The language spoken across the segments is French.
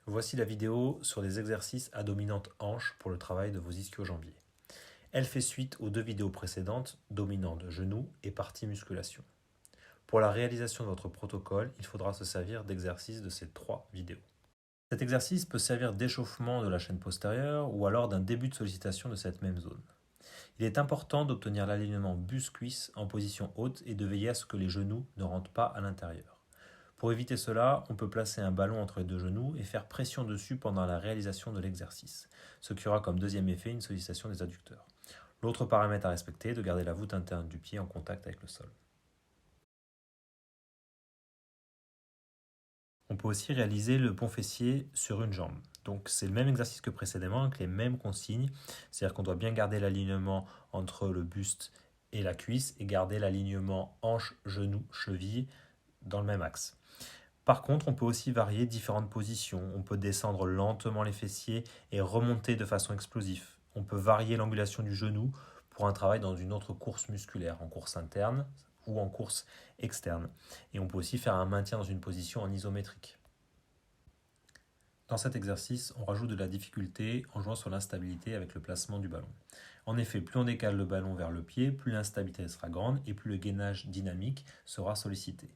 Voici la vidéo sur des exercices à dominante hanche pour le travail de vos ischio-jambiers. Elle fait suite aux deux vidéos précédentes, dominante genou et partie musculation. Pour la réalisation de votre protocole, il faudra se servir d'exercices de ces trois vidéos. Cet exercice peut servir d'échauffement de la chaîne postérieure ou alors d'un début de sollicitation de cette même zone. Il est important d'obtenir l'alignement buste-cuisse en position haute et de veiller à ce que les genoux ne rentrent pas à l'intérieur. Pour éviter cela, on peut placer un ballon entre les deux genoux et faire pression dessus pendant la réalisation de l'exercice, ce qui aura comme deuxième effet une sollicitation des adducteurs. L'autre paramètre à respecter est de garder la voûte interne du pied en contact avec le sol. On peut aussi réaliser le pont fessier sur une jambe. Donc c'est le même exercice que précédemment avec les mêmes consignes, c'est-à-dire qu'on doit bien garder l'alignement entre le buste et la cuisse et garder l'alignement hanche, genou, cheville dans le même axe. Par contre, on peut aussi varier différentes positions. On peut descendre lentement les fessiers et remonter de façon explosive. On peut varier l'angulation du genou pour un travail dans une autre course musculaire, en course interne ou en course externe. Et on peut aussi faire un maintien dans une position en isométrique. Dans cet exercice, on rajoute de la difficulté en jouant sur l'instabilité avec le placement du ballon. En effet, plus on décale le ballon vers le pied, plus l'instabilité sera grande et plus le gainage dynamique sera sollicité.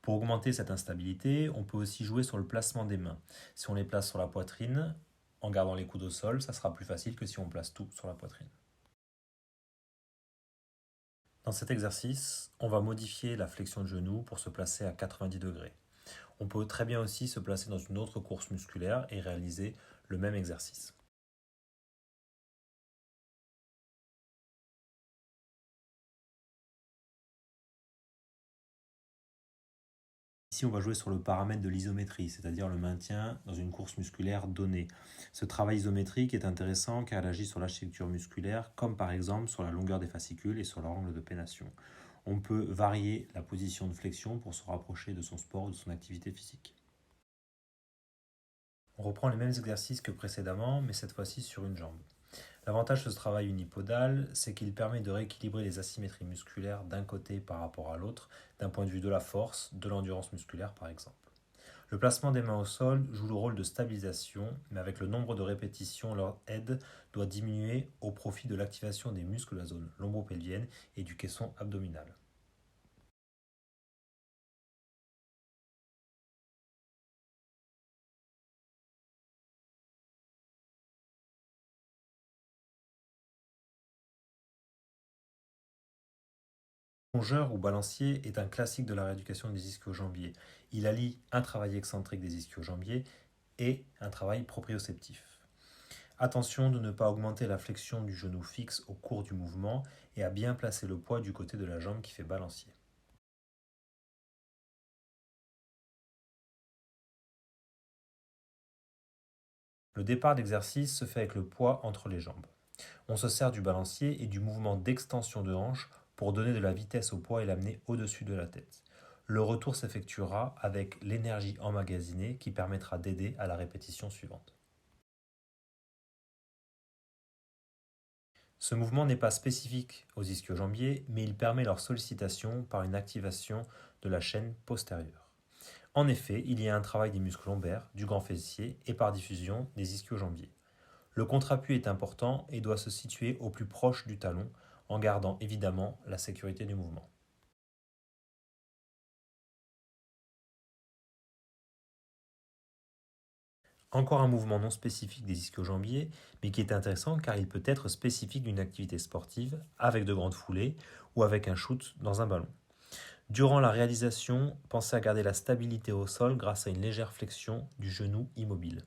Pour augmenter cette instabilité, on peut aussi jouer sur le placement des mains. Si on les place sur la poitrine, en gardant les coudes au sol, ça sera plus facile que si on place tout sur la poitrine. Dans cet exercice, on va modifier la flexion de genou pour se placer à 90 degrés. On peut très bien aussi se placer dans une autre course musculaire et réaliser le même exercice. Ici, on va jouer sur le paramètre de l'isométrie, c'est-à-dire le maintien dans une course musculaire donnée. Ce travail isométrique est intéressant car il agit sur l'architecture musculaire, comme par exemple sur la longueur des fascicules et sur leur angle de pénation. On peut varier la position de flexion pour se rapprocher de son sport ou de son activité physique. On reprend les mêmes exercices que précédemment, mais cette fois-ci sur une jambe. L'avantage de ce travail unipodal, c'est qu'il permet de rééquilibrer les asymétries musculaires d'un côté par rapport à l'autre, d'un point de vue de la force, de l'endurance musculaire par exemple. Le placement des mains au sol joue le rôle de stabilisation, mais avec le nombre de répétitions, leur aide doit diminuer au profit de l'activation des muscles de la zone lombopelvienne et du caisson abdominal. Plongeur ou balancier est un classique de la rééducation des ischio-jambiers. Il allie un travail excentrique des ischio-jambiers et un travail proprioceptif. Attention de ne pas augmenter la flexion du genou fixe au cours du mouvement et à bien placer le poids du côté de la jambe qui fait balancier. Le départ d'exercice se fait avec le poids entre les jambes. On se sert du balancier et du mouvement d'extension de hanche pour donner de la vitesse au poids et l'amener au-dessus de la tête. Le retour s'effectuera avec l'énergie emmagasinée qui permettra d'aider à la répétition suivante. Ce mouvement n'est pas spécifique aux ischio-jambiers, mais il permet leur sollicitation par une activation de la chaîne postérieure. En effet, il y a un travail des muscles lombaires, du grand fessier et par diffusion des ischio-jambiers. Le contre-appui est important et doit se situer au plus proche du talon, en gardant évidemment la sécurité du mouvement. Encore un mouvement non spécifique des ischio-jambiers, mais qui est intéressant car il peut être spécifique d'une activité sportive, avec de grandes foulées ou avec un shoot dans un ballon. Durant la réalisation, pensez à garder la stabilité au sol grâce à une légère flexion du genou immobile.